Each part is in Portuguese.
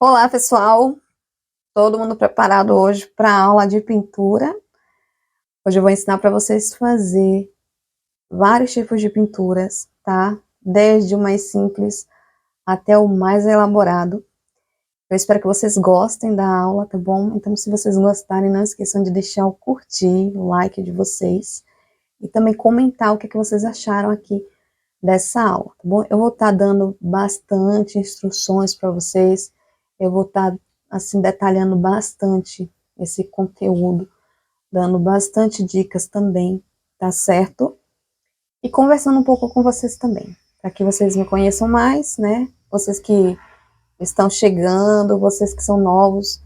Olá, pessoal! Todo mundo preparado hoje para a aula de pintura? Hoje eu vou ensinar para vocês fazer vários tipos de pinturas, tá? Desde o mais simples até o mais elaborado. Eu espero que vocês gostem da aula, tá bom? Então, se vocês gostarem, não esqueçam de deixar o curtir, o like de vocês e também comentar o que vocês acharam aqui dessa aula, tá bom? Eu vou estar dando bastante instruções para vocês, eu vou estar, assim, detalhando bastante esse conteúdo, dando bastante dicas também, tá certo? E conversando um pouco com vocês também, para que vocês me conheçam mais, né? Vocês que estão chegando, vocês que são novos,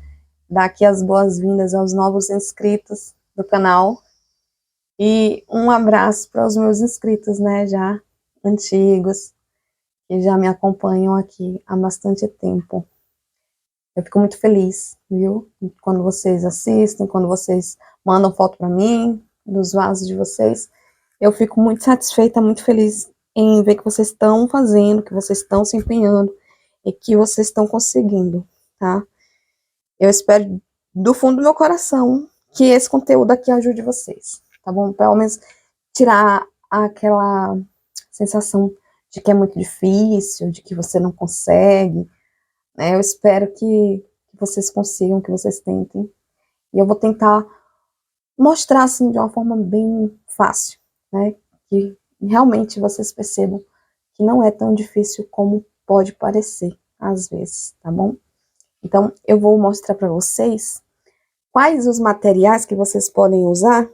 dar aqui as boas-vindas aos novos inscritos do canal. E um abraço para os meus inscritos, né, já antigos, que já me acompanham aqui há bastante tempo. Eu fico muito feliz, viu? Quando vocês assistem, quando vocês mandam foto para mim, dos vasos de vocês. Eu fico muito satisfeita, muito feliz em ver que vocês estão fazendo, que vocês estão se empenhando e que vocês estão conseguindo, tá? Eu espero do fundo do meu coração que esse conteúdo aqui ajude vocês, tá bom? Pelo menos tirar aquela sensação de que é muito difícil, de que você não consegue, né? Eu espero que vocês consigam, que vocês tentem. E eu vou tentar mostrar, assim, de uma forma bem fácil, né? Que realmente vocês percebam que não é tão difícil como pode parecer, às vezes, tá bom? Então, eu vou mostrar para vocês quais os materiais que vocês podem usar,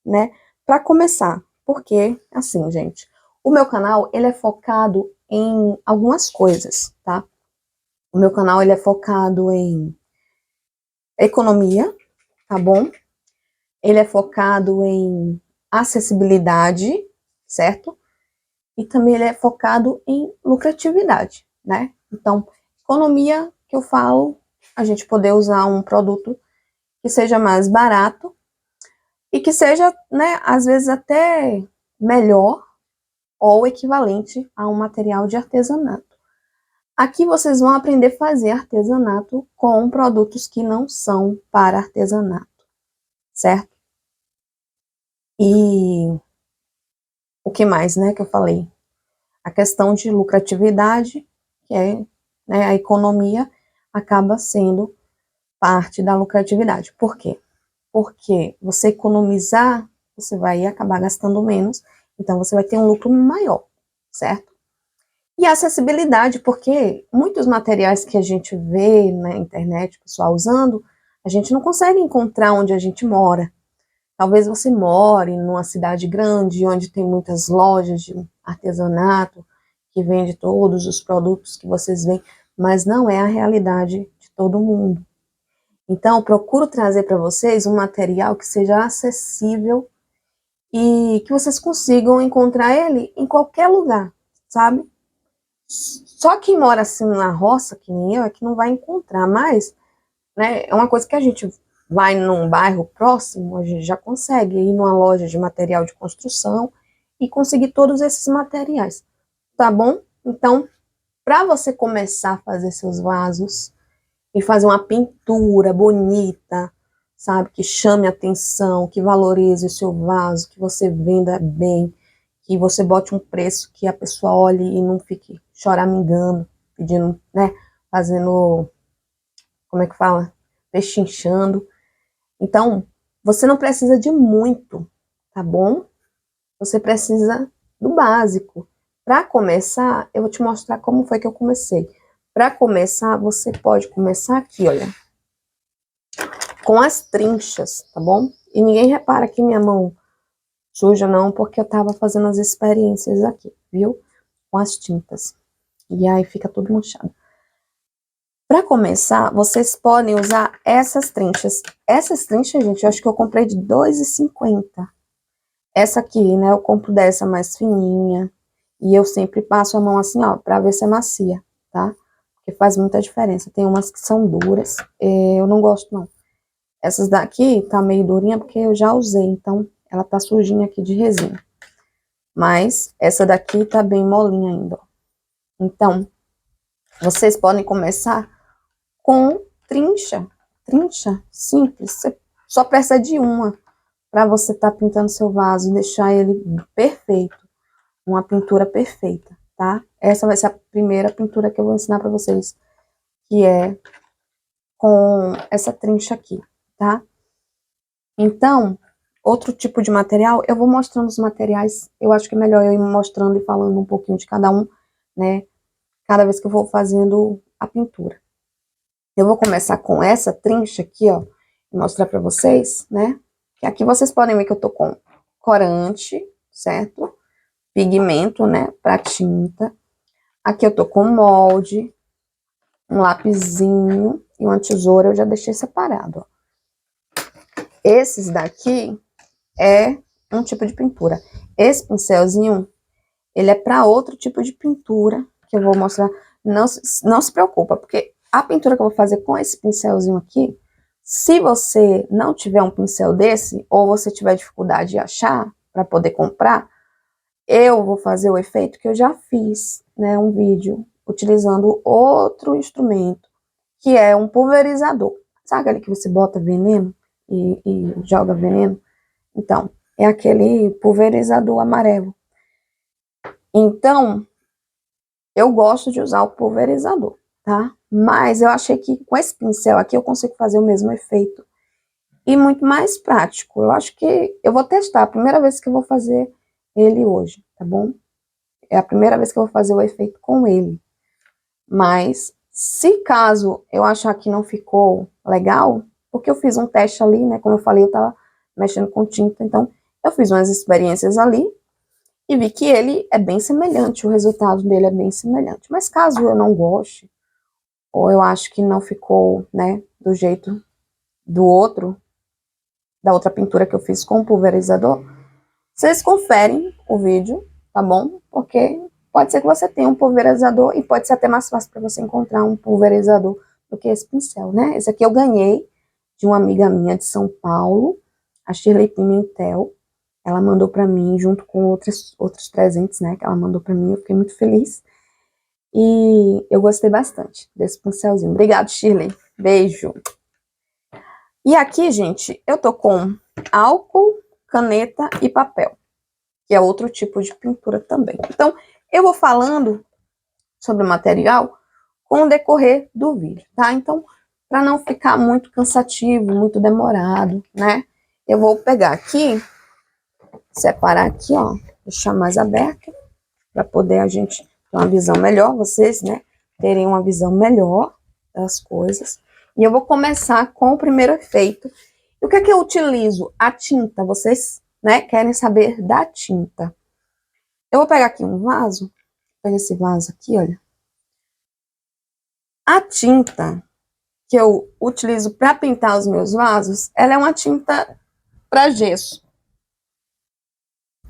né? Para começar. Porque, assim, gente, o meu canal, ele é focado em algumas coisas, tá? O meu canal, ele é focado em economia, tá bom? Ele é focado em acessibilidade, certo? E também ele é focado em lucratividade, né? Então, economia, que eu falo, a gente poder usar um produto que seja mais barato e que seja, né, às vezes até melhor ou equivalente a um material de artesanato. Aqui vocês vão aprender a fazer artesanato com produtos que não são para artesanato, certo? E o que mais, né, que eu falei? A questão de lucratividade, que é, né, a economia, acaba sendo parte da lucratividade. Por quê? Porque você economizar, você vai acabar gastando menos, então você vai ter um lucro maior, certo? E a acessibilidade, porque muitos materiais que a gente vê na internet, o pessoal usando, a gente não consegue encontrar onde a gente mora. Talvez você more numa cidade grande, onde tem muitas lojas de artesanato, que vende todos os produtos que vocês veem, mas não é a realidade de todo mundo. Então, eu procuro trazer para vocês um material que seja acessível e que vocês consigam encontrar ele em qualquer lugar, sabe? Só quem mora assim na roça, que nem eu, é que não vai encontrar, mas, né, é uma coisa que a gente vai num bairro próximo, a gente já consegue ir numa loja de material de construção e conseguir todos esses materiais, tá bom? Então, para você começar a fazer seus vasos e fazer uma pintura bonita, sabe, que chame atenção, que valorize o seu vaso, que você venda bem, que você bote um preço que a pessoa olhe e não fique choramingando, pedindo, né, fazendo, como é que fala? Pechinchando. Então, você não precisa de muito, tá bom? Você precisa do básico. Para começar, eu vou te mostrar como foi que eu comecei. Para começar, você pode começar aqui, olha, com as trinchas, tá bom? E ninguém repara que minha mão suja não, porque eu tava fazendo as experiências aqui, viu? Com as tintas. E aí fica tudo manchado. Para começar, vocês podem usar essas trinchas. Essas trinchas, gente, eu acho que eu comprei de R$2,50. Essa aqui, né, eu compro dessa mais fininha. E eu sempre passo a mão assim, ó, pra ver se é macia, tá? Porque faz muita diferença. Tem umas que são duras, eu não gosto, não. Essas daqui tá meio durinha porque eu já usei, então ela tá sujinha aqui de resina. Mas essa daqui tá bem molinha ainda, ó. Então, vocês podem começar com trincha. Trincha simples, você só precisa de uma para você estar pintando seu vaso e deixar ele perfeito. Uma pintura perfeita, tá? Essa vai ser a primeira pintura que eu vou ensinar para vocês, que é com essa trincha aqui, tá? Então, outro tipo de material, eu vou mostrando os materiais, eu acho que é melhor eu ir mostrando e falando um pouquinho de cada um, né? Cada vez que eu vou fazendo a pintura. Eu vou começar com essa trincha aqui, ó, e mostrar pra vocês, né? Que aqui vocês podem ver que eu tô com corante, certo? Pigmento, né, pra tinta. Aqui eu tô com molde, um lapisinho e uma tesoura, eu já deixei separado, ó. Esses daqui é um tipo de pintura. Esse pincelzinho, ele é para outro tipo de pintura, que eu vou mostrar. Não se preocupa, porque a pintura que eu vou fazer com esse pincelzinho aqui, se você não tiver um pincel desse, ou você tiver dificuldade de achar, para poder comprar, eu vou fazer o efeito que eu já fiz, né, um vídeo, utilizando outro instrumento, que é um pulverizador. Sabe aquele que você bota veneno e joga veneno? Então, é aquele pulverizador amarelo. Então, eu gosto de usar o pulverizador, tá? Mas eu achei que com esse pincel aqui eu consigo fazer o mesmo efeito. E muito mais prático. Eu acho que eu vou testar, a primeira vez que eu vou fazer ele hoje, tá bom? É a primeira vez que eu vou fazer o efeito com ele. Mas, se caso eu achar que não ficou legal, porque eu fiz um teste ali, né? Como eu falei, eu tava mexendo com tinta, então eu fiz umas experiências ali e vi que ele é bem semelhante, o resultado dele é bem semelhante. Mas caso eu não goste, ou eu acho que não ficou, né, do jeito do outro, da outra pintura que eu fiz com o pulverizador, vocês conferem o vídeo, tá bom? Porque pode ser que você tenha um pulverizador e pode ser até mais fácil para você encontrar um pulverizador do que esse pincel, né? Esse aqui eu ganhei de uma amiga minha de São Paulo, a Shirley Pimentel. Ela mandou para mim, junto com outros presentes, né, que ela mandou para mim, eu fiquei muito feliz. E eu gostei bastante desse pincelzinho. Obrigada, Shirley. Beijo. E aqui, gente, eu tô com álcool, caneta e papel, que é outro tipo de pintura também. Então, eu vou falando sobre o material com o decorrer do vídeo, tá? Então, para não ficar muito cansativo, muito demorado, né? Eu vou pegar aqui, separar aqui, ó, deixar mais aberto, para poder a gente ter uma visão melhor, vocês, né, terem uma visão melhor das coisas. E eu vou começar com o primeiro efeito. E o que é que eu utilizo? A tinta, vocês, né, querem saber da tinta. Eu vou pegar aqui um vaso, pega esse vaso aqui, olha. A tinta que eu utilizo para pintar os meus vasos, ela é uma tinta para gesso.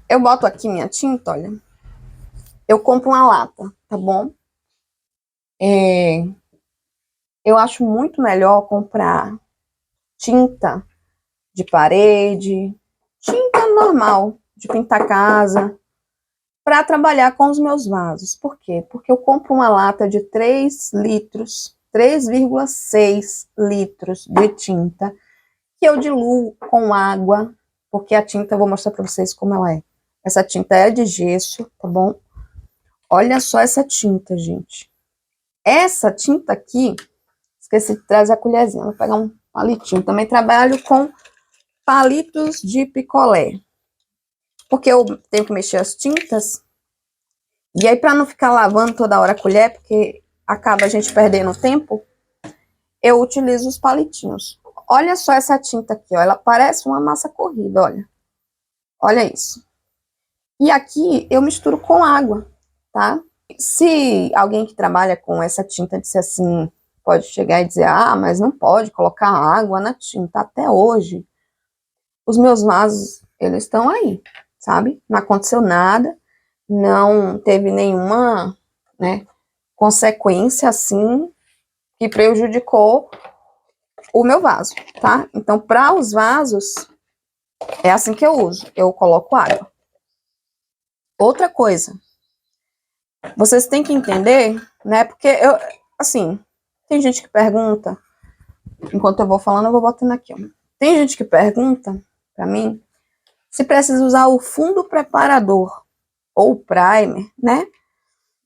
Eu boto aqui minha tinta, olha. Eu compro uma lata, tá bom? Eu acho muito melhor comprar tinta de parede, tinta normal, de pintar casa, para trabalhar com os meus vasos. Por quê? Porque eu compro uma lata de 3 litros, 3,6 litros de tinta, que eu diluo com água, porque a tinta, eu vou mostrar para vocês como ela é. Essa tinta é de gesso, tá bom? Olha só essa tinta, gente. Essa tinta aqui, esqueci de trazer a colherzinha, vou pegar um palitinho. Também trabalho com palitos de picolé, porque eu tenho que mexer as tintas, e aí para não ficar lavando toda hora a colher, porque acaba a gente perdendo tempo, eu utilizo os palitinhos. Olha só essa tinta aqui, ó, ela parece uma massa corrida, olha. Olha isso. E aqui eu misturo com água, tá? Se alguém que trabalha com essa tinta disser assim, pode chegar e dizer, ah, mas não pode colocar água na tinta. Até hoje, os meus vasos, eles estão aí, sabe? Não aconteceu nada, não teve nenhuma, né, consequência, assim, que prejudicou o meu vaso, tá? Então, para os vasos, é assim que eu uso, eu coloco água. Outra coisa, vocês têm que entender, né, porque eu, assim, Tem gente que pergunta, enquanto eu vou falando, eu vou botando aqui, ó. Tem gente que pergunta pra mim se precisa usar o fundo preparador ou primer, né?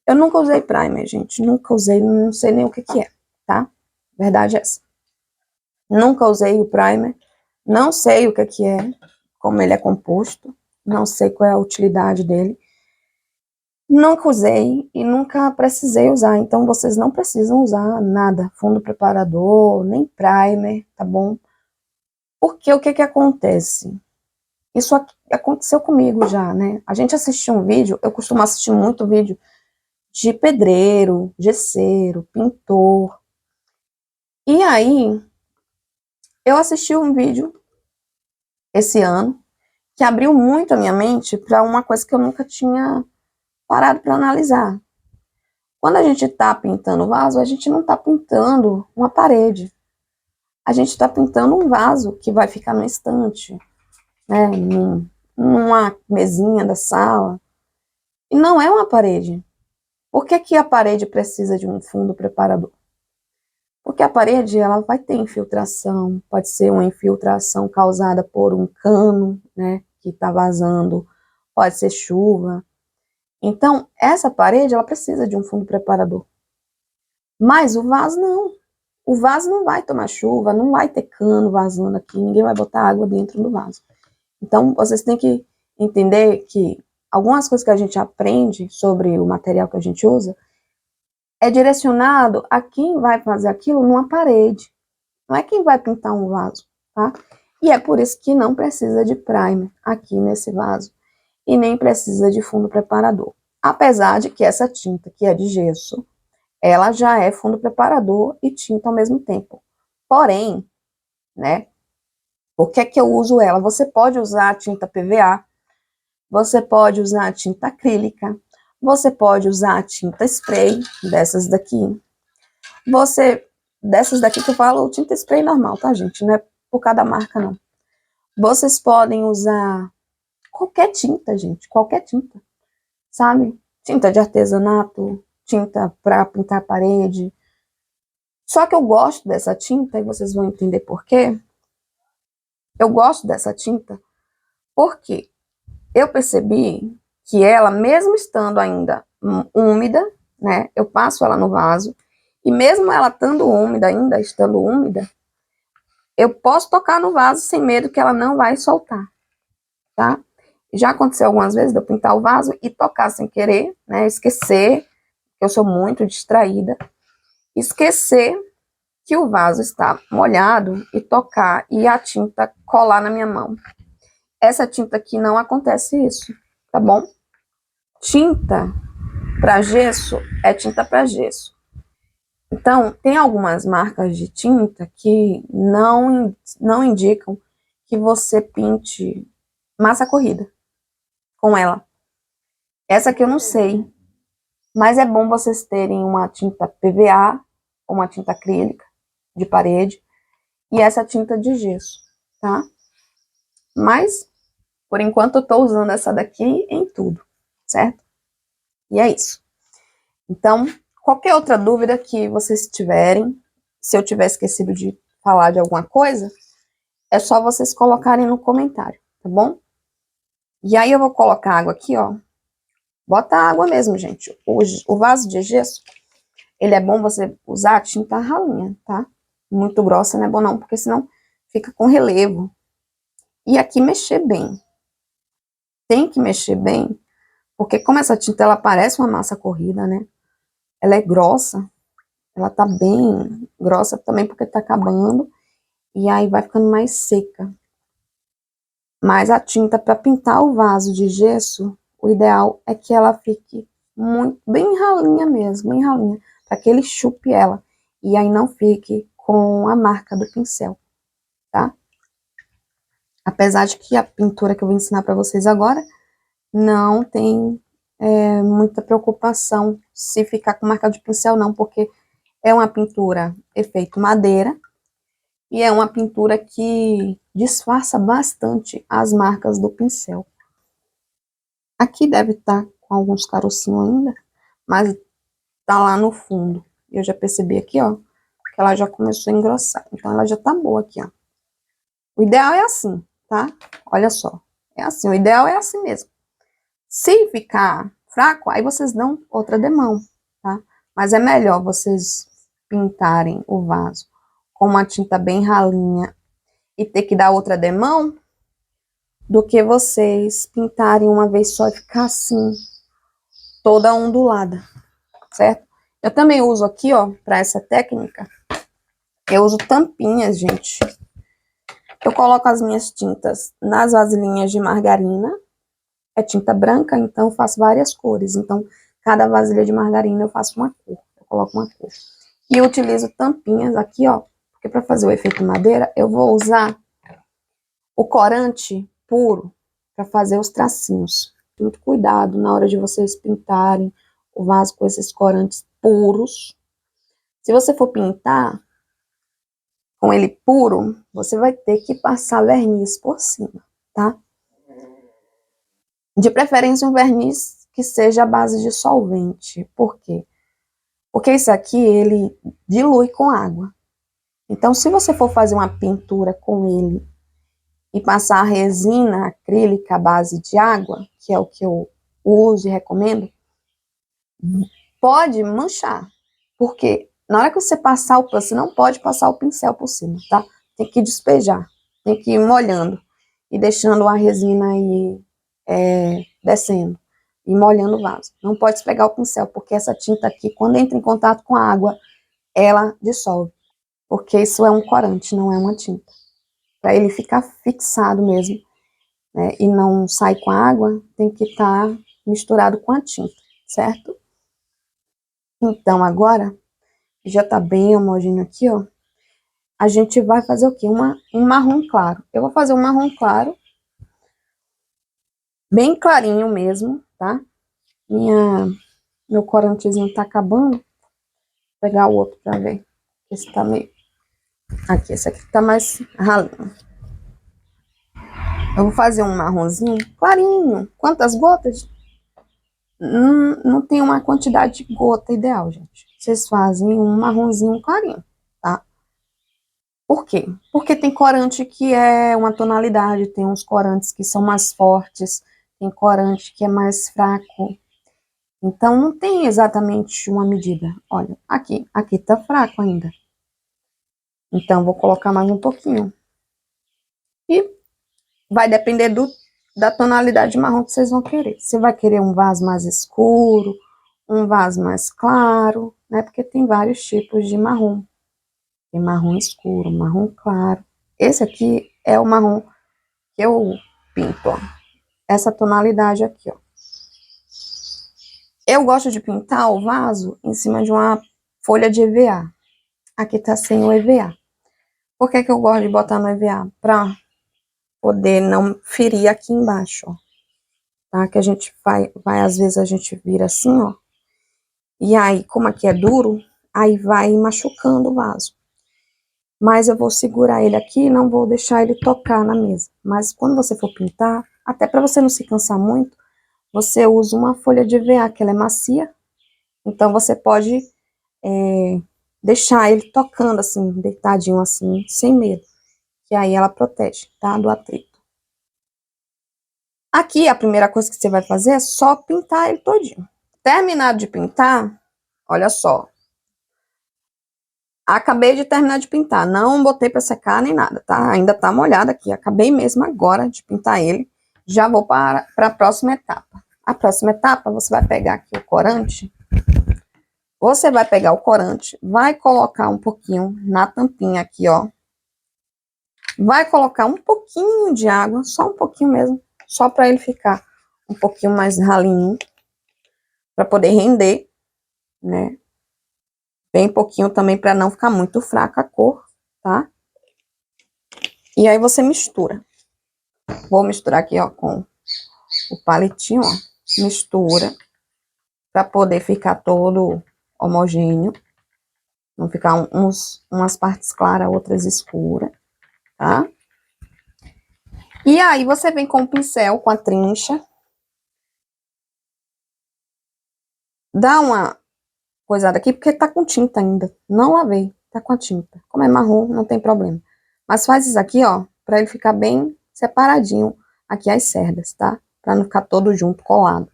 Eu nunca usei primer, gente. Nunca usei, não sei nem o que é, tá? Verdade é essa. Nunca usei o primer. Não sei o que é, como ele é composto. Não sei qual é a utilidade dele. Nunca usei e nunca precisei usar. Então, vocês não precisam usar nada. Fundo preparador, nem primer, tá bom? Porque o que acontece? Isso aconteceu comigo já, né? A gente assistiu um vídeo, eu costumo assistir muito vídeo de pedreiro, gesseiro, pintor. E aí, eu assisti um vídeo esse ano que abriu muito a minha mente para uma coisa que eu nunca tinha parado para analisar. Quando a gente está pintando vaso, a gente não está pintando uma parede. A gente está pintando um vaso que vai ficar no estante, né, numa mesinha da sala. E não é uma parede. Por que a parede precisa de um fundo preparador? Porque a parede ela vai ter infiltração, pode ser uma infiltração causada por um cano, né, que está vazando, pode ser chuva. Então, essa parede ela precisa de um fundo preparador. Mas o vaso não. O vaso não vai tomar chuva, não vai ter cano vazando aqui, ninguém vai botar água dentro do vaso. Então, vocês têm que entender que algumas coisas que a gente aprende sobre o material que a gente usa é direcionado a quem vai fazer aquilo numa parede. Não é quem vai pintar um vaso, tá? E é por isso que não precisa de primer aqui nesse vaso. E nem precisa de fundo preparador. Apesar de que essa tinta que é de gesso, ela já é fundo preparador e tinta ao mesmo tempo. Porém, né, por que que eu uso ela? Você pode usar a tinta PVA, você pode usar a tinta acrílica, você pode usar a tinta spray, dessas daqui. Dessas daqui que eu falo, tinta spray normal, tá, gente? Não é por cada marca, não. Vocês podem usar qualquer tinta, gente, qualquer tinta, sabe? Tinta de artesanato, tinta para pintar a parede. Só que eu gosto dessa tinta, e vocês vão entender por quê. Eu gosto dessa tinta porque eu percebi que ela, mesmo estando ainda úmida, né, eu passo ela no vaso, e mesmo ela estando úmida, ainda estando úmida, eu posso tocar no vaso sem medo que ela não vai soltar, tá? Já aconteceu algumas vezes de eu pintar o vaso e tocar sem querer, né, esquecer, eu sou muito distraída, esquecer que o vaso está molhado e tocar e a tinta colar na minha mão. Essa tinta aqui não acontece isso, tá bom? Tinta para gesso é tinta para gesso. Então, tem algumas marcas de tinta que não indicam que você pinte massa corrida com ela. Essa aqui eu não sei, mas é bom vocês terem uma tinta PVA ou uma tinta acrílica de parede e essa tinta de gesso, tá? Mas, por enquanto, eu tô usando essa daqui em tudo, certo? E é isso. Então, qualquer outra dúvida que vocês tiverem, se eu tiver esquecido de falar de alguma coisa, é só vocês colocarem no comentário, tá bom? E aí eu vou colocar água aqui, ó. Bota água mesmo, gente. O vaso de gesso, ele é bom você usar tinta ralinha, tá? Muito grossa não é bom não, porque senão fica com relevo. E aqui mexer bem. Tem que mexer bem, porque como essa tinta, ela parece uma massa corrida, né? Ela é grossa, ela tá bem grossa também porque tá acabando, e aí vai ficando mais seca. Mas a tinta para pintar o vaso de gesso, o ideal é que ela fique bem ralinha mesmo, bem ralinha, para que ele chupe ela, e aí não fique com a marca do pincel, tá? Apesar de que a pintura que eu vou ensinar para vocês agora não tem muita preocupação se ficar com marca de pincel não, porque é uma pintura efeito madeira e é uma pintura que disfarça bastante as marcas do pincel. Aqui deve estar com alguns carocinhos ainda, mas tá lá no fundo. Eu já percebi aqui, ó, que ela já começou a engrossar. Então, ela já tá boa aqui, ó. O ideal é assim, tá? Olha só. É assim, o ideal é assim mesmo. Se ficar fraco, aí vocês dão outra demão, tá? Mas é melhor vocês pintarem o vaso com uma tinta bem ralinha e ter que dar outra demão do que vocês pintarem uma vez só e ficar assim, toda ondulada, certo? Eu também uso aqui, ó, para essa técnica, eu uso tampinhas, gente. Eu coloco as minhas tintas nas vasilhinhas de margarina. É tinta branca, então eu faço várias cores. Então, cada vasilha de margarina eu faço uma cor. Eu coloco uma cor. E eu utilizo tampinhas aqui, ó. Porque para fazer o efeito madeira, eu vou usar o corante puro para fazer os tracinhos. Muito cuidado na hora de vocês pintarem o vaso com esses corantes puros. Se você for pintar com ele puro, você vai ter que passar verniz por cima, tá? De preferência um verniz que seja à base de solvente. Por quê? Porque isso aqui, ele dilui com água. Então, se você for fazer uma pintura com ele e passar a resina acrílica à base de água, que é o que eu uso e recomendo, pode manchar. Porque na hora que você passar você não pode passar o pincel por cima, tá? Tem que despejar, tem que ir molhando e deixando a resina aí descendo e molhando o vaso. Não pode pegar o pincel, porque essa tinta aqui, quando entra em contato com a água, ela dissolve. Porque isso é um corante, não é uma tinta. Para ele ficar fixado mesmo, né, e não sair com a água, tem que estar misturado com a tinta, certo? Então, agora, já tá bem homogêneo aqui, ó. A gente vai fazer o quê? Um marrom claro. Eu vou fazer um marrom claro, bem clarinho mesmo, tá? Meu corantezinho tá acabando. Vou pegar o outro pra ver. Esse tá meio... Aqui, esse aqui tá mais ralinho. Eu vou fazer um marronzinho clarinho. Quantas gotas? Não tem uma quantidade de gota ideal, gente. Vocês fazem um marronzinho clarinho, tá? Por quê? Porque tem corante que é uma tonalidade, tem uns corantes que são mais fortes, tem corante que é mais fraco. Então, não tem exatamente uma medida. Olha, aqui tá fraco ainda. Então, vou colocar mais um pouquinho. E vai depender da tonalidade de marrom que vocês vão querer. Você vai querer um vaso mais escuro, um vaso mais claro, né? Porque tem vários tipos de marrom. Tem marrom escuro, marrom claro. Esse aqui é o marrom que eu pinto, ó. Essa tonalidade aqui, ó. Eu gosto de pintar o vaso em cima de uma folha de EVA. Aqui tá sem o EVA. Por que que eu gosto de botar no EVA? Pra poder não ferir aqui embaixo, ó. Tá? Que a gente vai, às vezes a gente vira assim, ó. E aí, como aqui é duro, aí vai machucando o vaso. Mas eu vou segurar ele aqui e não vou deixar ele tocar na mesa. Mas quando você for pintar, até para você não se cansar muito, você usa uma folha de EVA, que ela é macia. Então, você pode deixar ele tocando assim, deitadinho assim, sem medo. Que aí ela protege, tá? Do atrito. Aqui, a primeira coisa que você vai fazer é só pintar ele todinho. Terminado de pintar, olha só. Acabei de terminar de pintar, não botei para secar nem nada, tá? Ainda tá molhado aqui, acabei mesmo agora de pintar ele. Já vou para a próxima etapa. A próxima etapa, você vai pegar aqui o corante. Você vai pegar o corante, vai colocar um pouquinho na tampinha aqui, ó. Vai colocar um pouquinho de água, só um pouquinho mesmo, só para ele ficar um pouquinho mais ralinho, para poder render, né? Bem pouquinho também para não ficar muito fraca a cor, tá? E aí você mistura. Vou misturar aqui, ó, com o palitinho, ó. Mistura para poder ficar todo homogêneo. Não ficar umas partes claras, outras escuras, tá? E aí você vem com o pincel, com a trincha. Dá uma coisada aqui, porque tá com tinta ainda. Não lavei, tá com a tinta. Como é marrom, não tem problema. Mas faz isso aqui, ó, pra ele ficar bem separadinho aqui as cerdas, tá? Pra não ficar todo junto, colado.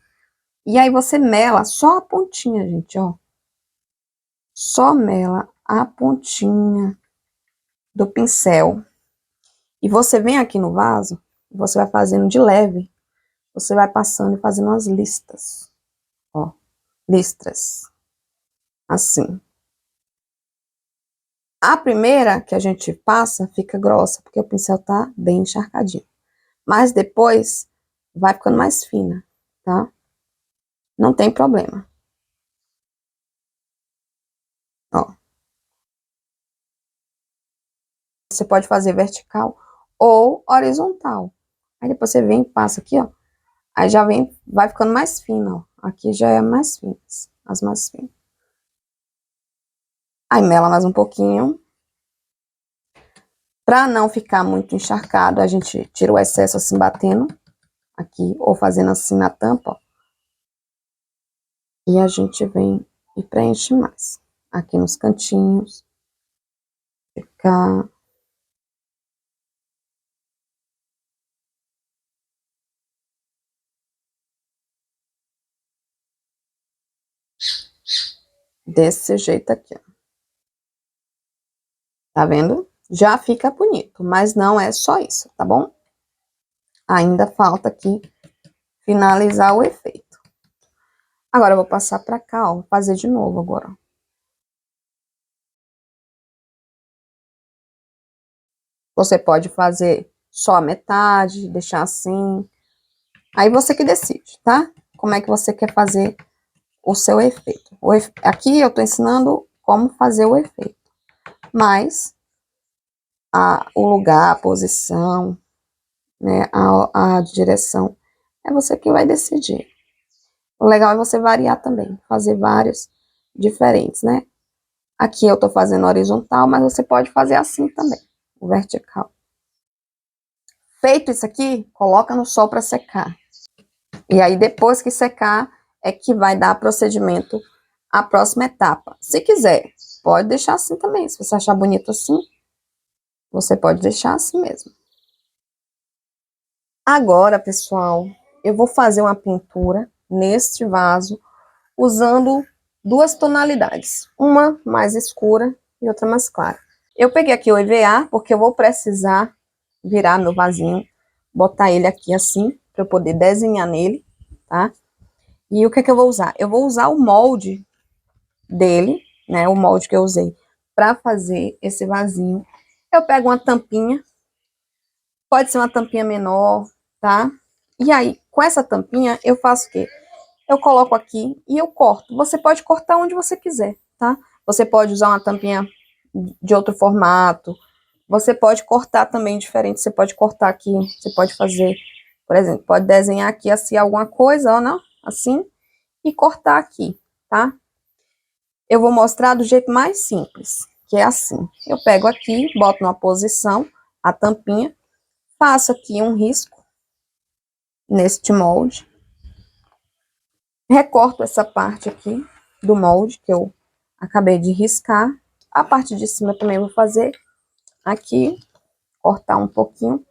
E aí você mela só a pontinha, gente, ó. Só mela a pontinha do pincel. E você vem aqui no vaso, você vai fazendo de leve. Você vai passando e fazendo as listas. Ó, listras. Assim. A primeira que a gente passa fica grossa, porque o pincel tá bem encharcadinho. Mas depois vai ficando mais fina, tá? Não tem problema. Ó. Você pode fazer vertical ou horizontal. Aí depois você vem e passa aqui, ó. Aí já vem, vai ficando mais fina, ó. Aqui já é mais finas, as mais finas. Aí mela mais um pouquinho. Pra não ficar muito encharcado, a gente tira o excesso assim, batendo aqui, ou fazendo assim na tampa, ó. E a gente vem e preenche mais. Aqui nos cantinhos. Ficar. Desse jeito aqui, ó. Tá vendo? Já fica bonito, mas não é só isso, tá bom? Ainda falta aqui finalizar o efeito. Agora eu vou passar pra cá, ó, vou fazer de novo agora. Você pode fazer só a metade, deixar assim. Aí você que decide, tá? Como é que você quer fazer o seu efeito. Aqui eu tô ensinando como fazer o efeito. Mas o lugar, a posição, né, a direção, é você que vai decidir. O legal é você variar também, fazer vários diferentes, né? Aqui eu tô fazendo horizontal, mas você pode fazer assim também, o vertical. Feito isso aqui, coloca no sol para secar. E aí depois que secar, é que vai dar procedimento à próxima etapa. Se quiser, pode deixar assim também. Se você achar bonito assim, você pode deixar assim mesmo. Agora, pessoal, eu vou fazer uma pintura neste vaso usando duas tonalidades, uma mais escura e outra mais clara. Eu peguei aqui o EVA porque eu vou precisar virar meu vasinho, botar ele aqui assim, para eu poder desenhar nele, tá? E o que que eu vou usar? Eu vou usar o molde dele, né, o molde que eu usei para fazer esse vasinho. Eu pego uma tampinha, pode ser uma tampinha menor, tá? E aí, com essa tampinha, eu faço o quê? Eu coloco aqui e eu corto. Você pode cortar onde você quiser, tá? Você pode usar uma tampinha de outro formato. Você pode cortar também diferente. Você pode cortar aqui, você pode fazer, por exemplo, pode desenhar aqui assim alguma coisa, ó, não? Assim, e cortar aqui, tá? Eu vou mostrar do jeito mais simples, que é assim. Eu pego aqui, boto numa posição a tampinha, faço aqui um risco neste molde, recorto essa parte aqui do molde que eu acabei de riscar. A parte de cima eu também vou fazer aqui, cortar um pouquinho,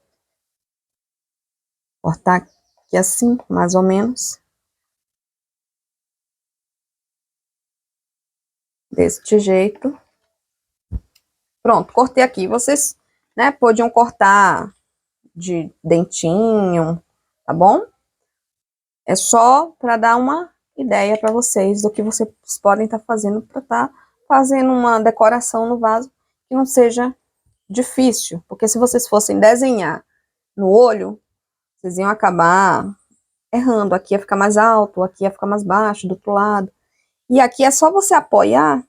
cortar aqui assim, mais ou menos, deste jeito. Pronto, cortei aqui. Vocês, né, podiam cortar de dentinho, tá bom? É só para dar uma ideia para vocês do que vocês podem estar fazendo para estar fazendo uma decoração no vaso que não seja difícil, porque se vocês fossem desenhar no olho, vocês iam acabar errando. Aqui ia ficar mais alto, aqui ia ficar mais baixo, do outro lado. E aqui é só você apoiar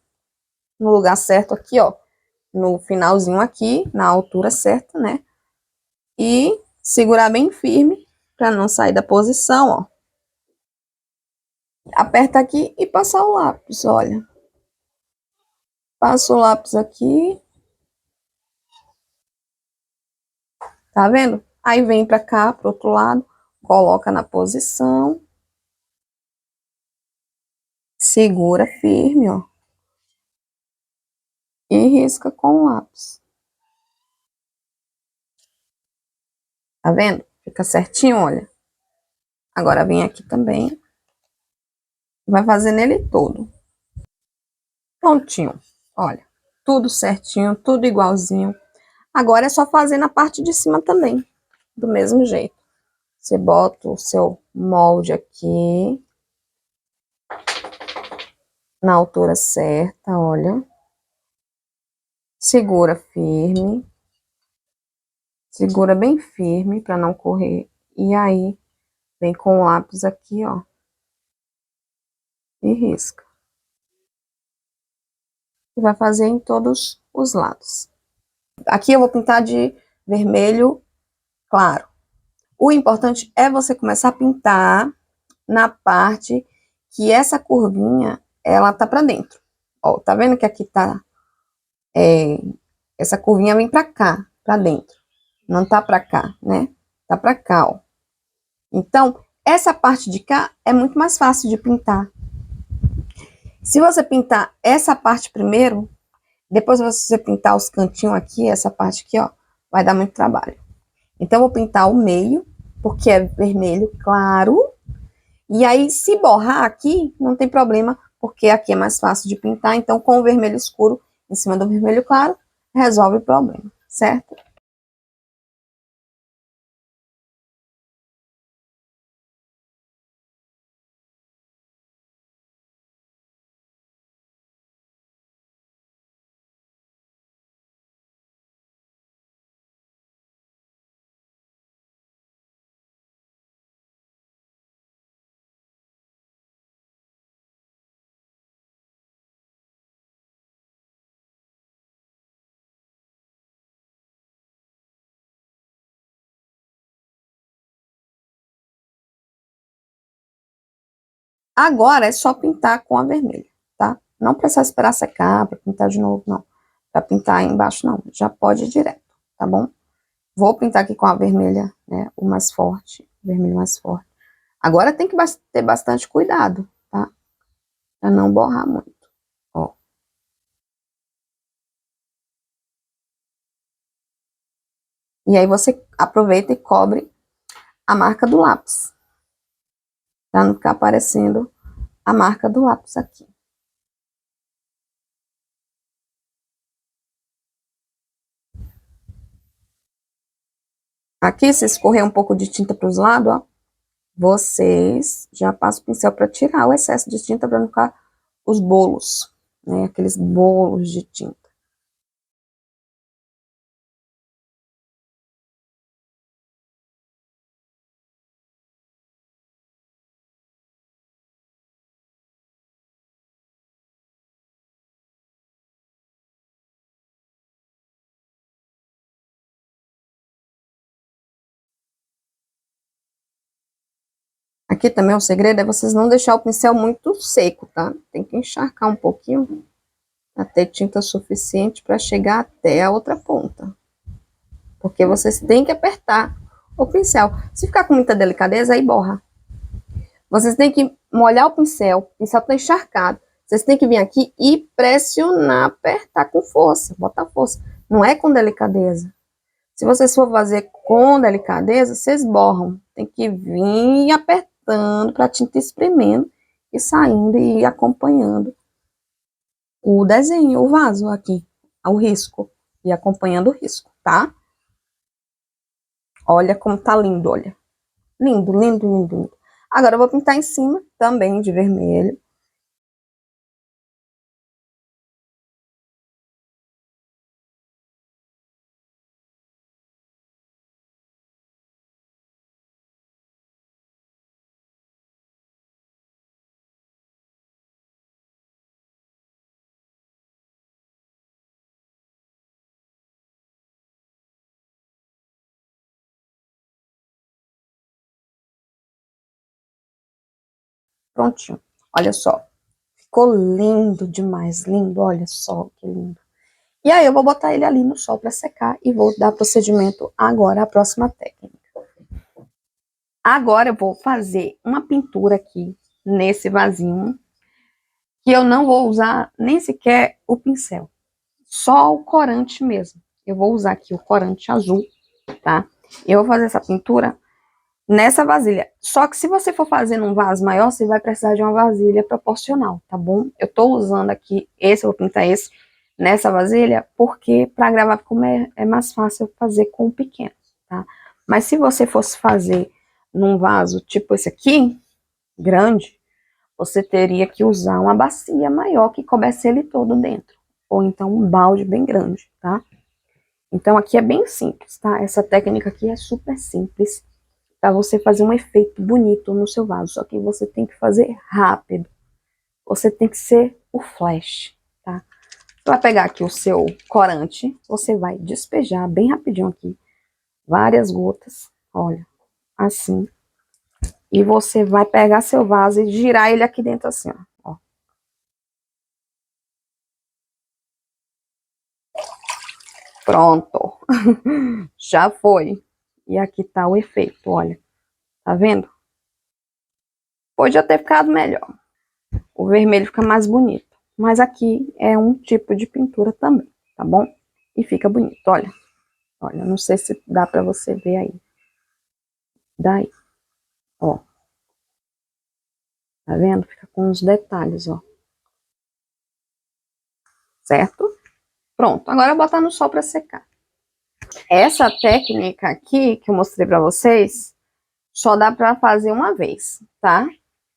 no lugar certo aqui, ó, no finalzinho aqui, na altura certa, né? E segurar bem firme para não sair da posição, ó. Aperta aqui e passar o lápis, olha. Passa o lápis aqui. Tá vendo? Aí vem pra cá, pro outro lado. Coloca na posição. Segura firme, ó. e risca com o lápis. Tá vendo? Fica certinho, olha. Agora vem aqui também. Vai fazer nele todo. Prontinho. Olha, tudo certinho, tudo igualzinho. Agora é só fazer na parte de cima também, do mesmo jeito. Você bota o seu molde aqui, na altura certa, olha. Segura firme. Segura bem firme para não correr. E aí, vem com o lápis aqui, ó. E risca. E vai fazer em todos os lados. Aqui eu vou pintar de vermelho claro. O importante é você começar a pintar na parte que essa curvinha, ela tá pra dentro. Ó, tá vendo que aqui tá... essa curvinha vem pra cá, pra dentro. Não tá pra cá, né? Tá pra cá, ó. Então, essa parte de cá é muito mais fácil de pintar. Se você pintar essa parte primeiro, depois você pintar os cantinhos aqui, essa parte aqui, ó, vai dar muito trabalho. Então, eu vou pintar o meio, porque é vermelho claro. E aí, se borrar aqui, não tem problema, porque aqui é mais fácil de pintar. Então, com o vermelho escuro em cima do vermelho claro, resolve o problema, certo? Agora é só pintar com a vermelha, tá? Não precisa esperar secar para pintar de novo, não. Para pintar aí embaixo, não. Já pode ir direto, tá bom? Vou pintar aqui com a vermelha, né? O mais forte, o vermelho mais forte. Agora tem que ter bastante cuidado, tá? Para não borrar muito, ó. E aí você aproveita e cobre a marca do lápis. Para não ficar aparecendo a marca do lápis aqui. Aqui, se escorrer um pouco de tinta para os lados, ó, vocês já passam o pincel para tirar o excesso de tinta para não ficar os bolos, né? Aqueles bolos de tinta. Aqui também o segredo é vocês não deixar o pincel muito seco, tá? Tem que encharcar um pouquinho para ter tinta suficiente para chegar até a outra ponta. Porque vocês têm que apertar o pincel. Se ficar com muita delicadeza, aí borra. Vocês têm que molhar o pincel tá encharcado. Vocês têm que vir aqui e pressionar, apertar com força, botar força. Não é com delicadeza. Se vocês for fazer com delicadeza, vocês borram. Tem que vir apertando para a tinta espremendo e saindo e acompanhando o desenho, o vaso aqui, o risco. E acompanhando o risco, tá? Olha como tá lindo, olha. Lindo, lindo, lindo, lindo. Agora eu vou pintar em cima também de vermelho. Prontinho. Olha só. Ficou lindo demais, lindo, olha só que lindo. E aí eu vou botar ele ali no sol para secar e vou dar procedimento agora, a próxima técnica. Agora eu vou fazer uma pintura aqui nesse vasinho, que eu não vou usar nem sequer o pincel. só o corante mesmo. Eu vou usar aqui o corante azul, tá? Eu vou fazer essa pintura nessa vasilha. Só que se você for fazer num vaso maior, você vai precisar de uma vasilha proporcional, tá bom? Eu tô usando aqui esse, eu vou pintar esse nessa vasilha, porque para gravar como é mais fácil fazer com o pequeno, tá? Mas se você fosse fazer num vaso tipo esse aqui, grande, você teria que usar uma bacia maior que coubesse ele todo dentro. Ou então um balde bem grande, tá? Então aqui é bem simples, tá? Essa técnica aqui é super simples para você fazer um efeito bonito no seu vaso. Só que você tem que fazer rápido. Você tem que ser o flash, tá? Você vai pegar aqui o seu corante, você vai despejar bem rapidinho aqui, várias gotas, olha, assim. E você vai pegar seu vaso e girar ele aqui dentro assim, ó. Pronto. Já foi. E aqui tá o efeito, olha. Tá vendo? Pode até ficado melhor. O vermelho fica mais bonito. Mas aqui é um tipo de pintura também, tá bom? E fica bonito, olha. Olha, não sei se dá pra você ver aí. Daí, ó. Tá vendo? Fica com os detalhes, ó. Certo? Pronto, agora botar no sol pra secar. Essa técnica aqui que eu mostrei pra vocês, só dá pra fazer uma vez, tá?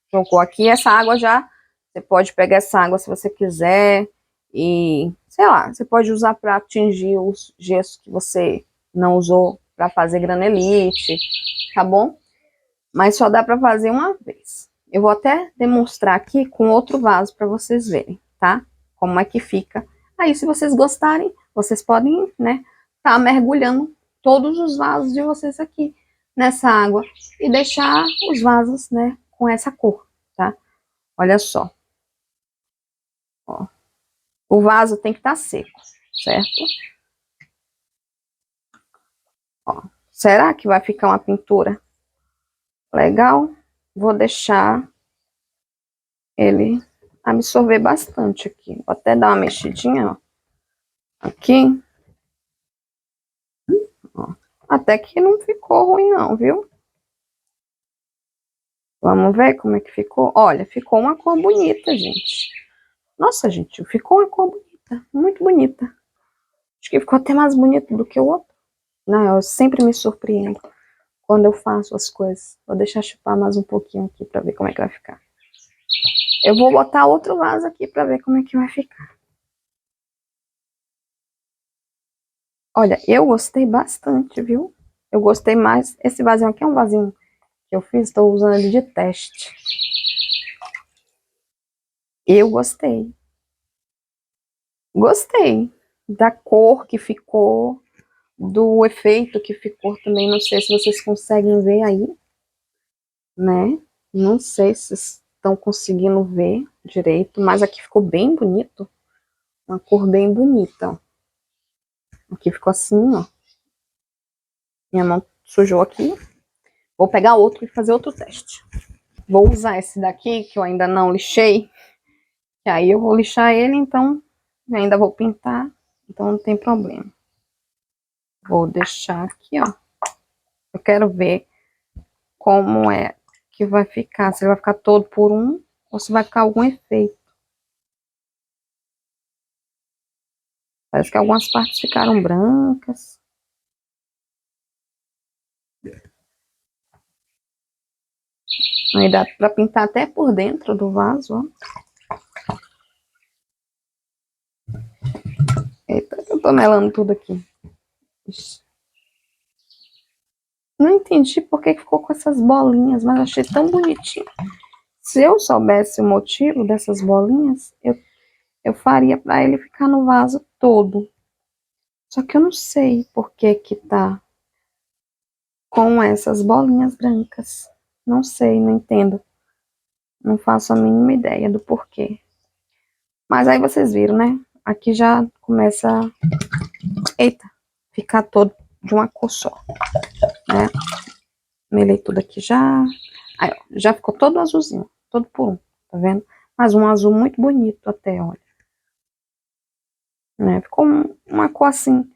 Jogou aqui, essa água já, você pode pegar essa água se você quiser e, sei lá, você pode usar para atingir os gessos que você não usou para fazer granelite, tá bom? Mas só dá para fazer uma vez. Eu vou até demonstrar aqui com outro vaso para vocês verem, tá? Como é que fica. Aí, se vocês gostarem, vocês podem, né, tá mergulhando todos os vasos de vocês aqui nessa água e deixar os vasos, né, com essa cor, tá? Olha só. Ó. O vaso tem que estar seco, certo? Ó. Será que vai ficar uma pintura legal? Vou deixar ele absorver bastante aqui. Vou até dar uma mexidinha, ó. Aqui. Ó. Até que não ficou ruim não, viu? Vamos ver como é que ficou? Olha, ficou uma cor bonita, gente. Nossa, gente, ficou uma cor bonita. Muito bonita. Acho que ficou até mais bonito do que o outro. Não, eu sempre me surpreendo quando eu faço as coisas. Vou deixar chupar mais um pouquinho aqui pra ver como é que vai ficar. Eu vou botar outro vaso aqui pra ver como é que vai ficar. Olha, eu gostei bastante, viu? Eu gostei mais. Esse vasinho aqui é um vasinho que eu fiz, estou usando ele de teste. Eu gostei. Gostei da cor que ficou, do efeito que ficou também. Não sei se vocês conseguem ver aí, né? Não sei se estão conseguindo ver direito, mas aqui ficou bem bonito. Uma cor bem bonita, ó. Aqui ficou assim, ó. Minha mão sujou aqui. Vou pegar outro e fazer outro teste. Vou usar esse daqui, que eu ainda não lixei. Que aí eu vou lixar ele, então eu ainda vou pintar. Então não tem problema. Vou deixar aqui, ó. Eu quero ver como é que vai ficar. Se ele vai ficar todo por um, ou se vai ficar algum efeito. Parece que algumas partes ficaram brancas. Aí dá pra pintar até por dentro do vaso, ó. Eita, eu tô melando tudo aqui. Ixi. Não entendi por que ficou com essas bolinhas, mas achei tão bonitinho. Se eu soubesse o motivo dessas bolinhas, eu faria pra ele ficar no vaso todo. Só que eu não sei por que que tá com essas bolinhas brancas. Não sei, não entendo. Não faço a mínima ideia do porquê. Mas aí vocês viram, né? Aqui já começa, eita, ficar todo de uma cor só, né? Melei tudo aqui já. Aí, ó, já ficou todo azulzinho, todo por um, tá vendo? Mas um azul muito bonito até, olha. né? Ficou uma cor assim,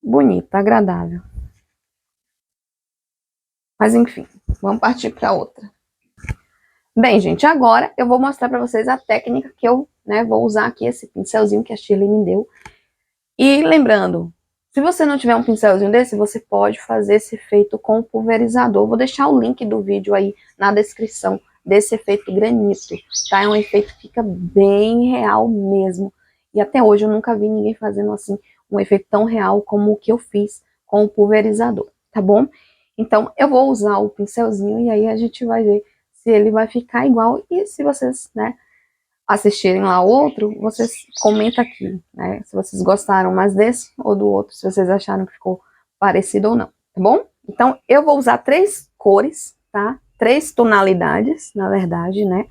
bonita, agradável. Mas enfim, vamos partir para outra. Bem, gente, agora eu vou mostrar para vocês a técnica que eu, né, vou usar aqui, esse pincelzinho que a Shirley me deu. E lembrando, se você não tiver um pincelzinho desse, você pode fazer esse efeito com o pulverizador. Vou deixar o link do vídeo aí na descrição desse efeito granito, tá? É um efeito que fica bem real mesmo. E até hoje eu nunca vi ninguém fazendo assim um efeito tão real como o que eu fiz com o pulverizador, tá bom? Então eu vou usar o pincelzinho e aí a gente vai ver se ele vai ficar igual e se vocês, né, assistirem lá outro, vocês comentam aqui, né, se vocês gostaram mais desse ou do outro, se vocês acharam que ficou parecido ou não, tá bom? Então, eu vou usar 3 cores, tá? 3 tonalidades, na verdade, né?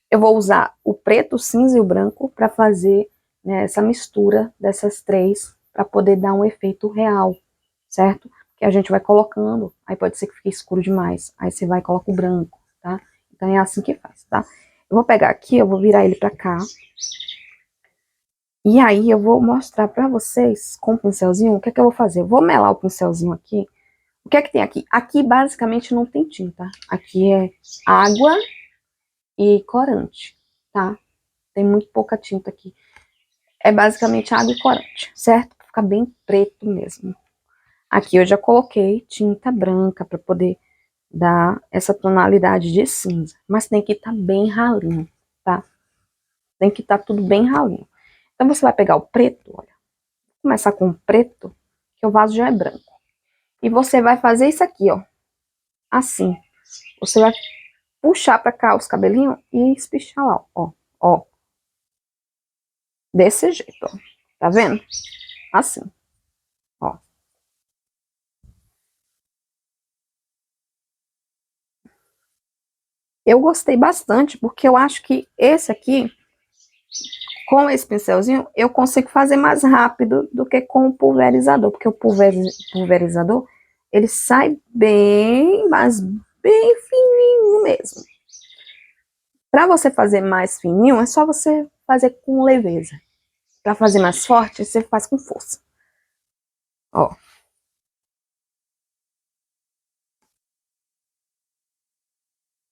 Eu vou usar o preto, o cinza e o branco para fazer, né, essa mistura dessas 3 para poder dar um efeito real, certo? Que a gente vai colocando, aí pode ser que fique escuro demais, aí você vai e coloca o branco, tá? Então é assim que faz, tá? Eu vou pegar aqui, eu vou virar ele pra cá. E aí eu vou mostrar pra vocês com o pincelzinho o que é que eu vou fazer. Eu vou melar o pincelzinho aqui. O que é que tem aqui? Aqui basicamente não tem tinta. Aqui é água e corante, tá? Tem muito pouca tinta aqui. É basicamente água e corante, certo? Pra ficar bem preto mesmo. Aqui eu já coloquei tinta branca pra poder dar essa tonalidade de cinza. Mas tem que estar bem ralinho, tá? Tem que estar tudo bem ralinho. Então você vai pegar o preto, olha. Vou começar com o preto, que o vaso já é branco. E você vai fazer isso aqui, ó. Assim. Você vai puxar pra cá os cabelinhos e espichar lá, ó. Ó. Desse jeito, ó. Tá vendo? Assim. Ó. Eu gostei bastante, porque eu acho que esse aqui, com esse pincelzinho, eu consigo fazer mais rápido do que com o pulverizador. Porque o pulverizador, ele sai bem, mas bem fininho mesmo. Para você fazer mais fininho, é só você fazer com leveza. Para fazer mais forte, você faz com força. Ó.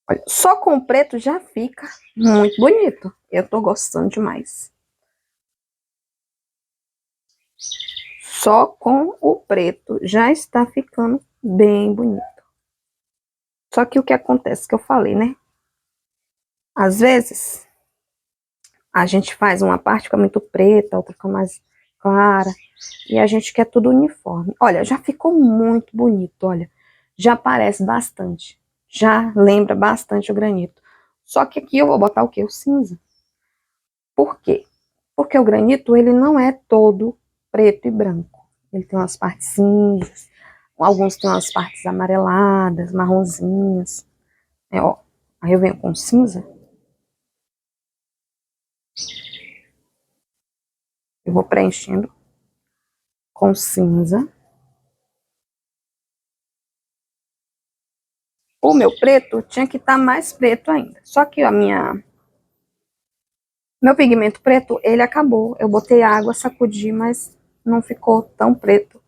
Olha, só com o preto já fica muito bonito. Eu tô gostando demais. Só com o preto já está ficando bem bonito. Só que o que acontece, que eu falei, né? Às vezes, a gente faz uma parte fica muito preta, outra fica mais clara, e a gente quer tudo uniforme. Olha, já ficou muito bonito, olha. Já parece bastante. Já lembra bastante o granito. Só que aqui eu vou botar o quê? O cinza. Por quê? Porque o granito, ele não é todo preto e branco. Ele tem umas partes cinzas, alguns tem umas partes amareladas, marronzinhas. É, ó. Aí eu venho com cinza. Eu vou preenchendo com cinza. O meu preto tinha que estar mais preto ainda. Só que meu pigmento preto, ele acabou. Eu botei água, sacudi, mas não ficou tão preto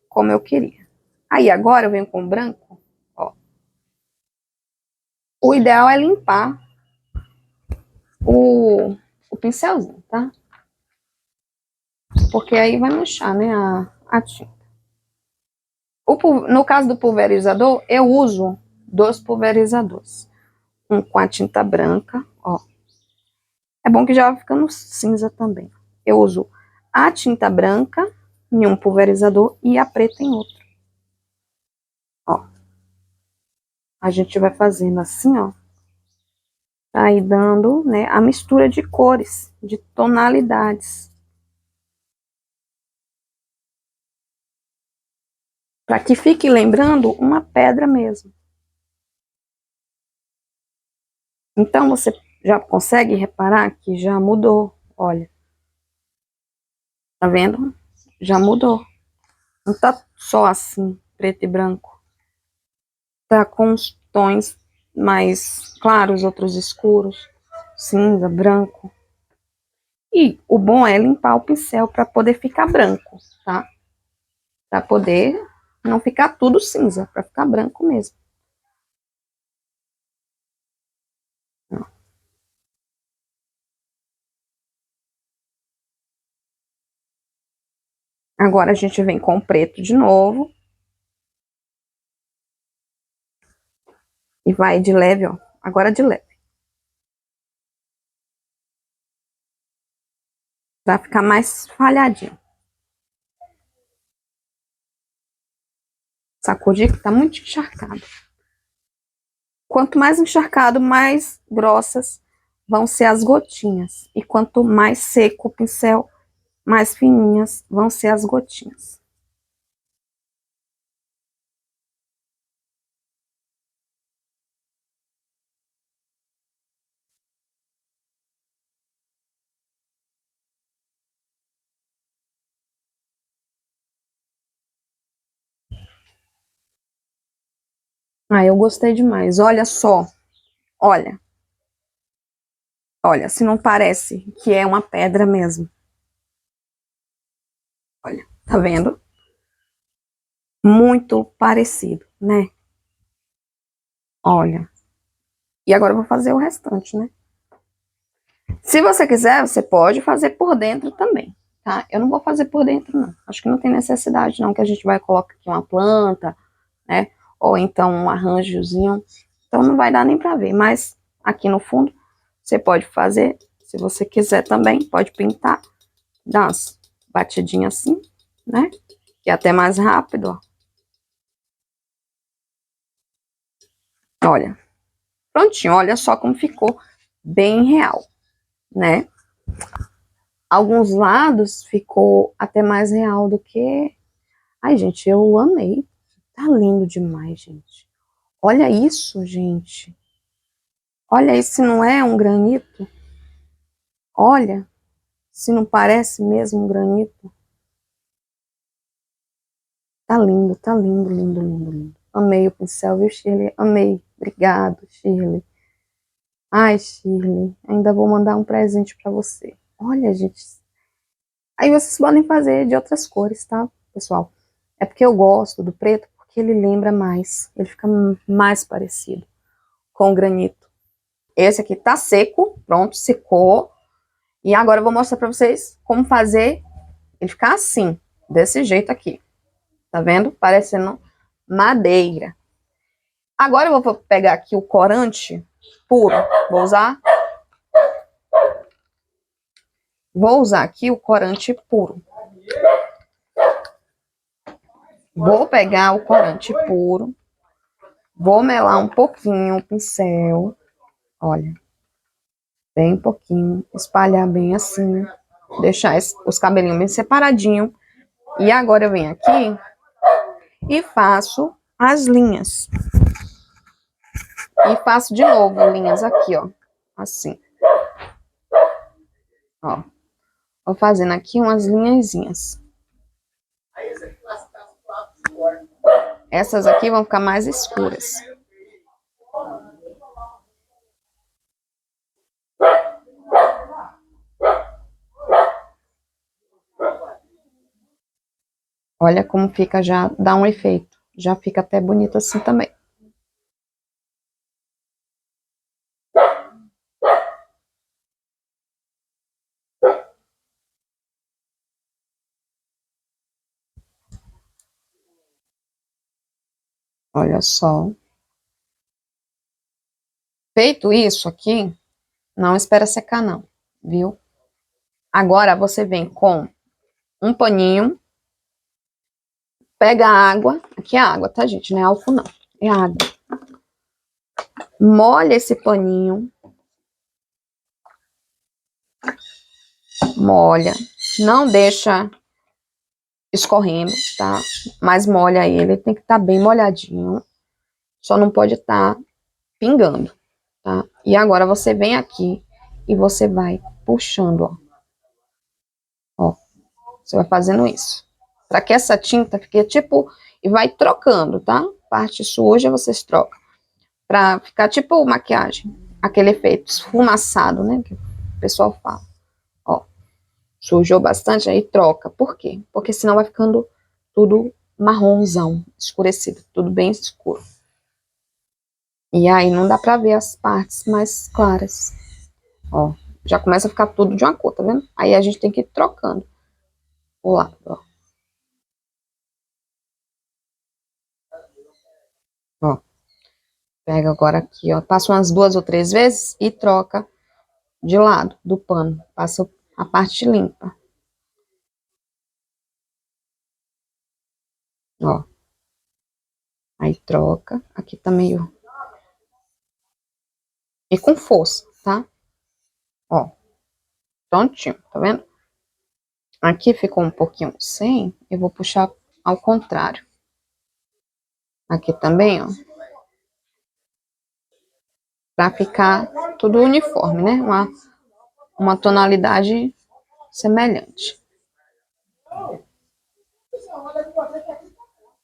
como eu queria. Aí agora eu venho com branco, ó. O ideal é limpar o pincelzinho, tá? Porque aí vai manchar, né, a tinta. No caso do pulverizador, eu uso 2 pulverizadores. Um com a tinta branca, ó. É bom que já vai ficando cinza também. Eu uso a tinta branca em um pulverizador e a preta em outro. Ó. A gente vai fazendo assim, ó. Aí dando, né, a mistura de cores, de tonalidades. Para que fique lembrando uma pedra mesmo. Então você já consegue reparar que já mudou, olha. Tá vendo? Já mudou. Não tá só assim, preto e branco. Tá com os tons mais claros, outros escuros, cinza, branco. E o bom é limpar o pincel para poder ficar branco, tá? Para poder não ficar tudo cinza, para ficar branco mesmo. Agora a gente vem com o preto de novo. E vai de leve, ó. Agora de leve. Pra ficar mais falhadinho. Sacudir que tá muito encharcado. Quanto mais encharcado, mais grossas vão ser as gotinhas. E quanto mais seco o pincel, mais fininhas vão ser as gotinhas. Ah, eu gostei demais. Olha só. Olha. Olha, se não parece que é uma pedra mesmo. Olha, tá vendo? Muito parecido, né? Olha. E agora eu vou fazer o restante, né? Se você quiser, você pode fazer por dentro também, tá? Eu não vou fazer por dentro, não. Acho que não tem necessidade, não, que a gente vai colocar aqui uma planta, né? Ou então um arranjozinho. Então não vai dar nem pra ver. Mas aqui no fundo, você pode fazer. Se você quiser também, pode pintar. Dar umas batidinhas assim, né? Que é até mais rápido, ó. Olha. Prontinho, olha só como ficou bem real, né? Alguns lados ficou até mais real do que... Ai, gente, eu amei. Tá lindo demais, gente. Olha isso, gente. Olha isso, se não é um granito. Olha, se não parece mesmo um granito. Tá lindo, lindo, lindo, lindo. Amei o pincel, viu, Shirley? Amei. Obrigado, Shirley. Ai, Shirley, ainda vou mandar um presente pra você. Olha, gente. Aí vocês podem fazer de outras cores, tá, pessoal? É porque eu gosto do preto, porque ele lembra mais. Ele fica mais parecido com o granito. Esse aqui tá seco, pronto, secou. E agora eu vou mostrar pra vocês como fazer ele ficar assim, desse jeito aqui. Tá vendo? Parecendo madeira. Agora eu vou pegar aqui o corante puro. Vou usar aqui o corante puro. Vou pegar o corante puro. Vou melar um pouquinho o pincel. Olha. Bem pouquinho. Espalhar bem assim. Deixar os cabelinhos bem separadinhos. E agora eu venho aqui e faço as linhas. E faço de novo linhas aqui, ó. Assim. Ó. Vou fazendo aqui umas linhazinhas. Essas aqui vão ficar mais escuras. Olha como fica, já dá um efeito. Já fica até bonito assim também. Olha só. Feito isso aqui, não espera secar não, viu? Agora você vem com um paninho, pega a água, aqui é água, tá, gente? Não é álcool não, é água. Molha esse paninho. Molha. Não deixa escorrendo, tá? Mas molha ele tem que estar bem molhadinho. Só não pode estar pingando, tá? E agora você vem aqui e você vai puxando, ó. Ó, você vai fazendo isso. Pra que essa tinta fique tipo... E vai trocando, tá? Parte suja vocês trocam. Pra ficar tipo maquiagem. Aquele efeito esfumaçado, né? Que o pessoal fala. Ó. Sujou bastante, aí troca. Por quê? Porque senão vai ficando tudo marronzão, escurecido, tudo bem escuro. E aí não dá pra ver as partes mais claras. Ó, já começa a ficar tudo de uma cor, tá vendo? Aí a gente tem que ir trocando o lado, ó. Ó, pega agora aqui, ó, passa umas 2 ou 3 vezes e troca de lado do pano. Passa a parte limpa. Ó, aí troca. Aqui tá meio... E com força, tá? Ó, prontinho, tá vendo? Aqui ficou um pouquinho sem, eu vou puxar ao contrário. Aqui também, ó. Pra ficar tudo uniforme, né? Uma tonalidade semelhante.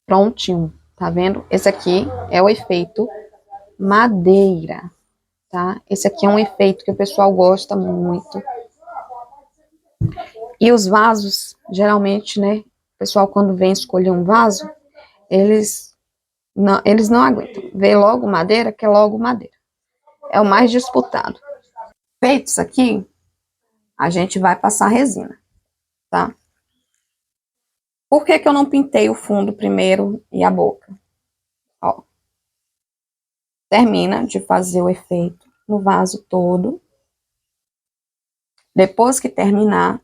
Prontinho, tá vendo? Esse aqui é o efeito madeira, tá? Esse aqui é um efeito que o pessoal gosta muito. E os vasos, geralmente, né? O pessoal, quando vem escolher um vaso, eles não aguentam. Vê logo madeira, quer logo madeira. É o mais disputado. Feito isso aqui, a gente vai passar resina, tá? Por que que eu não pintei o fundo primeiro e a boca? Ó, termina de fazer o efeito no vaso todo. Depois que terminar,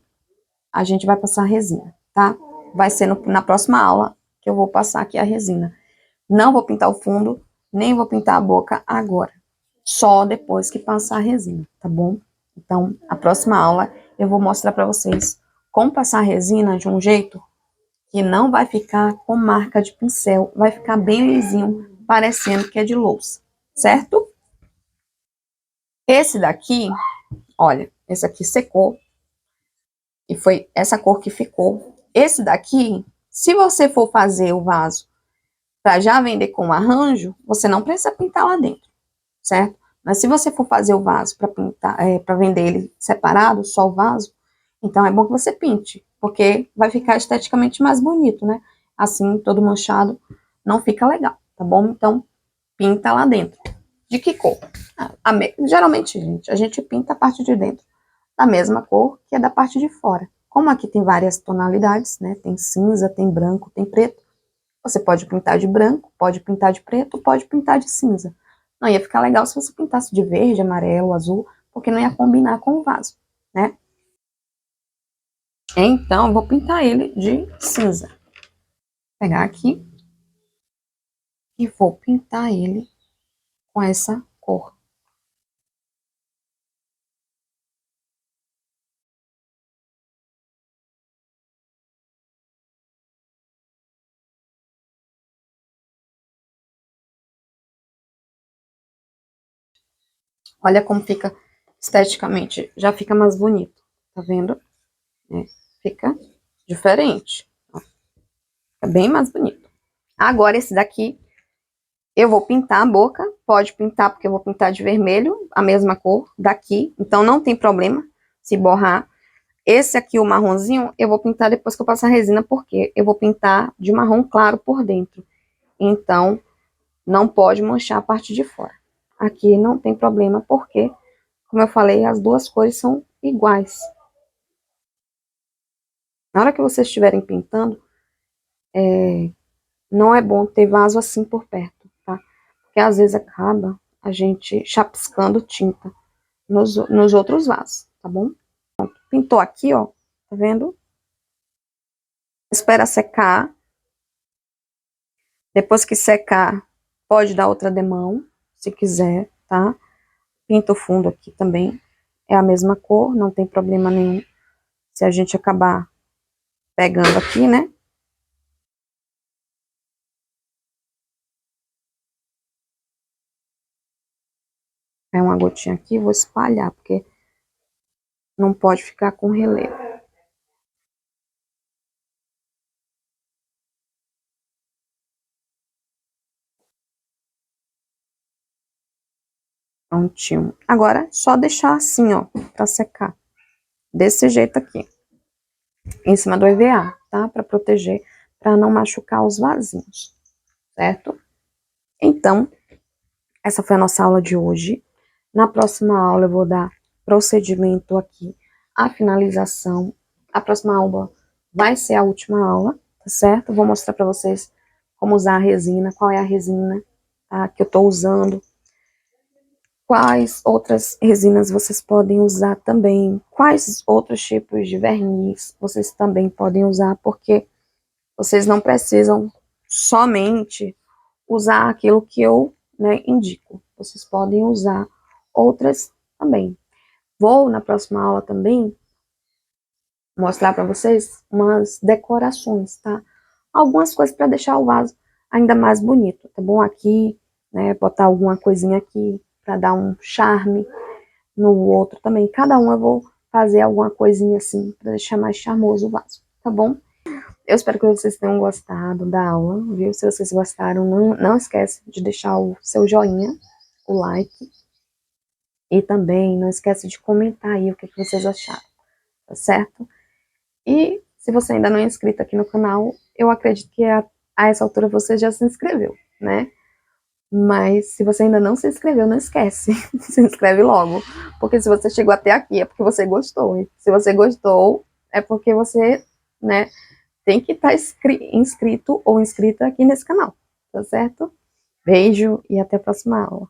a gente vai passar a resina, tá? Vai ser na próxima aula que eu vou passar aqui a resina. Não vou pintar o fundo, nem vou pintar a boca agora. Só depois que passar a resina, tá bom? Então, a próxima aula eu vou mostrar para vocês como passar a resina de um jeito que não vai ficar com marca de pincel, vai ficar bem lisinho, parecendo que é de louça, certo? Esse daqui, olha, esse aqui secou, e foi essa cor que ficou. Esse daqui, se você for fazer o vaso para já vender com arranjo, você não precisa pintar lá dentro, certo? Mas se você for fazer o vaso para pintar, para vender ele separado, só o vaso, então é bom que você pinte, porque vai ficar esteticamente mais bonito, né? Assim, todo manchado, não fica legal, tá bom? Então, pinta lá dentro. De que cor? Geralmente, gente, a gente pinta a parte de dentro da mesma cor que a da parte de fora. Como aqui tem várias tonalidades, né? Tem cinza, tem branco, tem preto. Você pode pintar de branco, pode pintar de preto, pode pintar de cinza. Não ia ficar legal se você pintasse de verde, amarelo, azul, porque não ia combinar com o vaso, né? Então, eu vou pintar ele de cinza. Vou pegar aqui e vou pintar ele com essa cor. Olha como fica esteticamente, já fica mais bonito, tá vendo? Fica diferente, ó, fica bem mais bonito. Agora esse daqui, eu vou pintar a boca, pode pintar porque eu vou pintar de vermelho, a mesma cor daqui, então não tem problema se borrar. Esse aqui, o marronzinho, eu vou pintar depois que eu passar a resina, porque eu vou pintar de marrom claro por dentro. Então, não pode manchar a parte de fora. Aqui não tem problema, porque, como eu falei, as duas cores são iguais. Na hora que vocês estiverem pintando, não é bom ter vaso assim por perto, tá? Porque às vezes acaba a gente chapiscando tinta nos outros vasos, tá bom? Pronto. Pintou aqui, ó, tá vendo? Espera secar. Depois que secar, pode dar outra demão, se quiser, tá? Pinta o fundo aqui também. É a mesma cor, não tem problema nenhum. Se a gente acabar pegando aqui, né? É uma gotinha aqui, vou espalhar, porque não pode ficar com relevo. Prontinho. Agora, só deixar assim, ó, pra secar. Desse jeito aqui. em cima do EVA, tá? Para proteger, para não machucar os vasinhos, certo? Então, essa foi a nossa aula de hoje. Na próxima aula eu vou dar procedimento aqui, a finalização. A próxima aula vai ser a última aula, tá certo? Vou mostrar para vocês como usar a resina, qual é a resina, tá, que eu tô usando. Quais outras resinas vocês podem usar também, quais outros tipos de verniz vocês também podem usar, porque vocês não precisam somente usar aquilo que eu, né, indico, vocês podem usar outras também. Vou, na próxima aula também, mostrar para vocês umas decorações, tá? Algumas coisas para deixar o vaso ainda mais bonito, tá bom? Aqui, né, botar alguma coisinha aqui para dar um charme, no outro também. Cada um eu vou fazer alguma coisinha assim, para deixar mais charmoso o vaso, tá bom? Eu espero que vocês tenham gostado da aula, viu? Se vocês gostaram, não esquece de deixar o seu joinha, o like, e também não esquece de comentar aí o que vocês acharam, tá certo? E se você ainda não é inscrito aqui no canal, eu acredito que a essa altura você já se inscreveu, né? Mas se você ainda não se inscreveu, não esquece, se inscreve logo, porque se você chegou até aqui é porque você gostou, e se você gostou é porque você, né, tem que estar inscrito ou inscrita aqui nesse canal, tá certo? Beijo e até a próxima aula.